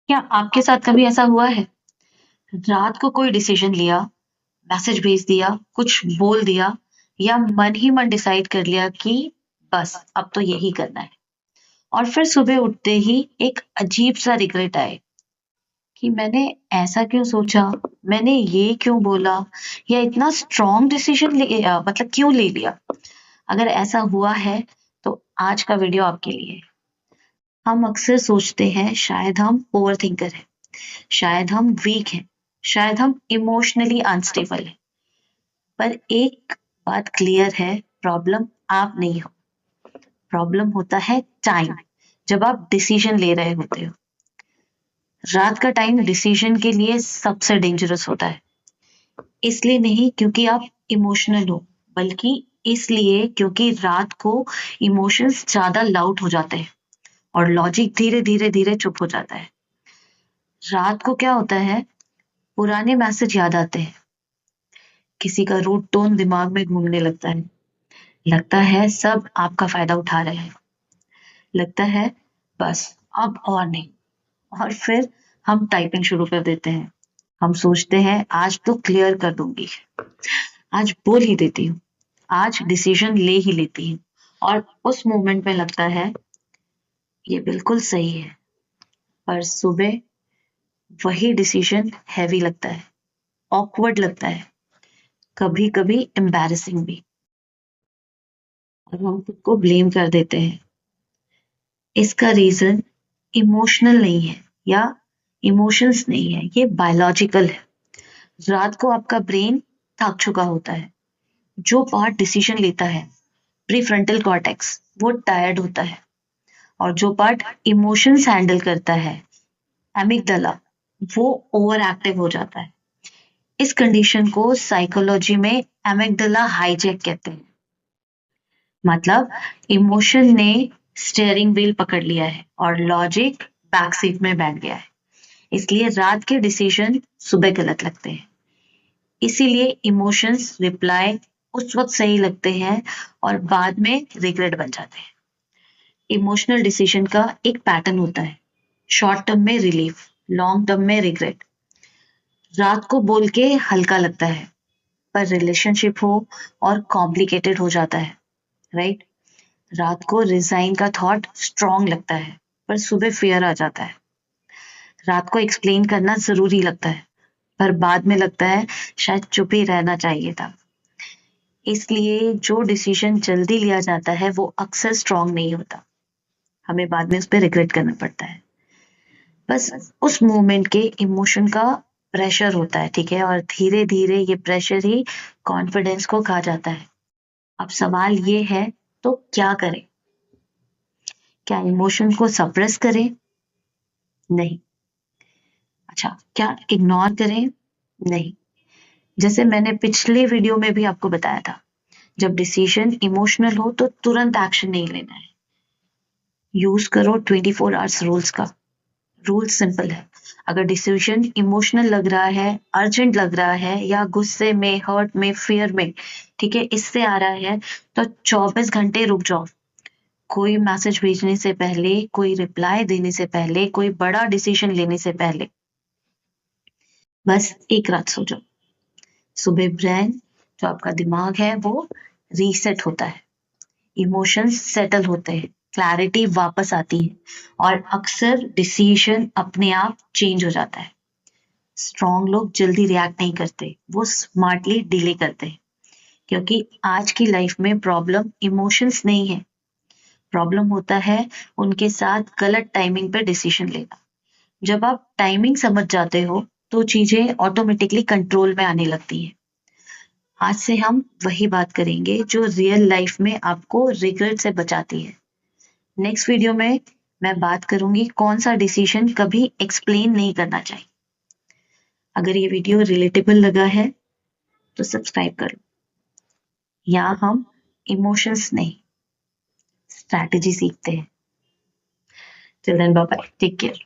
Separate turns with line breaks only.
क्या आपके साथ कभी ऐसा हुआ है? रात को कोई डिसीजन लिया, मैसेज भेज दिया, कुछ बोल दिया या मन ही मन डिसाइड कर लिया कि बस अब तो यही करना है। और फिर सुबह उठते ही एक अजीब सा रिग्रेट आए कि मैंने ऐसा क्यों सोचा, मैंने ये क्यों बोला या इतना स्ट्रॉन्ग डिसीजन मतलब क्यों ले लिया। अगर ऐसा हुआ है तो आज का वीडियो आपके लिए है। हम अक्सर सोचते हैं शायद हम ओवर थिंकर हैं, शायद हम वीक हैं, शायद हम इमोशनली अनस्टेबल हैं। पर एक बात क्लियर है, प्रॉब्लम आप नहीं हो। प्रॉब्लम होता है टाइम, जब आप डिसीजन ले रहे होते हो। रात का टाइम डिसीजन के लिए सबसे डेंजरस होता है। इसलिए नहीं क्योंकि आप इमोशनल हो, बल्कि इसलिए क्योंकि रात को इमोशंस ज्यादा लाउड हो जाते हैं और लॉजिक धीरे धीरे धीरे चुप हो जाता है। रात को क्या होता है, पुराने मैसेज याद आते हैं, किसी का रूड टोन दिमाग में घूमने लगता है सब आपका फायदा उठा रहे हैं, लगता है बस अब और नहीं। और फिर हम टाइपिंग शुरू कर देते हैं। हम सोचते हैं आज तो क्लियर कर दूंगी, आज बोल ही देती हूँ, आज डिसीजन ले ही लेती हूँ। और उस मोमेंट में लगता है ये बिल्कुल सही है, पर सुबह वही डिसीजन हैवी लगता है, ऑकवर्ड लगता है, कभी कभी एम्बैरेसिंग भी। और हम खुद को ब्लेम कर देते हैं। इसका रीजन इमोशनल नहीं है या इमोशंस नहीं है, ये बायोलॉजिकल है। रात को आपका ब्रेन थक चुका होता है। जो पार्ट डिसीजन लेता है, प्रीफ्रंटल कॉर्टेक्स, वो टायर्ड होता है। और जो पार्ट इमोशंस हैंडल करता है, एमिगडाला, वो ओवर एक्टिव हो जाता है। इस कंडीशन को साइकोलॉजी में एमिगडाला हाईजैक कहते हैं। मतलब इमोशन ने स्टीयरिंग व्हील पकड़ लिया है और लॉजिक बैक सीट में बैठ गया है। इसलिए रात के डिसीजन सुबह गलत लगते हैं। इसीलिए इमोशंस रिप्लाई उस वक्त सही लगते हैं और बाद में रिग्रेट बन जाते हैं। इमोशनल डिसीजन का एक पैटर्न होता है, शॉर्ट टर्म में रिलीफ, लॉन्ग टर्म में रिग्रेट। रात को बोल के हल्का लगता है, पर रिलेशनशिप हो और कॉम्प्लिकेटेड हो जाता है, राइट। रात को रिजाइन का थॉट स्ट्रॉन्ग लगता है, पर सुबह फियर आ जाता है। रात को एक्सप्लेन करना जरूरी लगता है, पर बाद में लगता है शायद चुप ही रहना चाहिए था। इसलिए जो डिसीजन जल्दी लिया जाता है वो अक्सर स्ट्रॉन्ग नहीं होता, हमें बाद में उस पर रिग्रेट करना पड़ता है। बस उस मोमेंट के इमोशन का प्रेशर होता है, ठीक है, और धीरे धीरे ये प्रेशर ही कॉन्फिडेंस को खा जाता है। अब सवाल ये है, तो क्या करें? क्या इमोशन को सप्रेस करें? नहीं। अच्छा, क्या इग्नोर करें? नहीं। जैसे मैंने पिछले वीडियो में भी आपको बताया था, जब डिसीजन इमोशनल हो तो तुरंत एक्शन नहीं लेना है। यूज करो 24 आवर्स रूल्स का। रूल सिंपल है, अगर डिसीजन इमोशनल लग रहा है, अर्जेंट लग रहा है या गुस्से में, हर्ट में, फियर में, ठीक है, इससे आ रहा है, तो 24 घंटे रुक जाओ। कोई मैसेज भेजने से पहले, कोई रिप्लाई देने से पहले, कोई बड़ा डिसीजन लेने से पहले बस एक रात सो जाओ। सुबह ब्रेन, जो आपका दिमाग है, वो रीसेट होता है, इमोशंस सेटल होते हैं, क्लैरिटी वापस आती है और अक्सर डिसीजन अपने आप चेंज हो जाता है। स्ट्रॉन्ग लोग जल्दी रिएक्ट नहीं करते, वो स्मार्टली डिले करते हैं। क्योंकि आज की लाइफ में प्रॉब्लम इमोशंस नहीं है, प्रॉब्लम होता है उनके साथ गलत टाइमिंग पे डिसीजन लेना। जब आप टाइमिंग समझ जाते हो तो चीजें ऑटोमेटिकली कंट्रोल में आने लगती हैं। आज से हम वही बात करेंगे जो रियल लाइफ में आपको रिग्रेट से बचाती है। नेक्स्ट वीडियो में मैं बात करूंगी कौन सा डिसीजन कभी एक्सप्लेन नहीं करना चाहिए। अगर ये वीडियो रिलेटेबल लगा है तो सब्सक्राइब करो। यहाँ हम इमोशंस नहीं, स्ट्रैटेजी सीखते हैं। Till then bye bye, take care.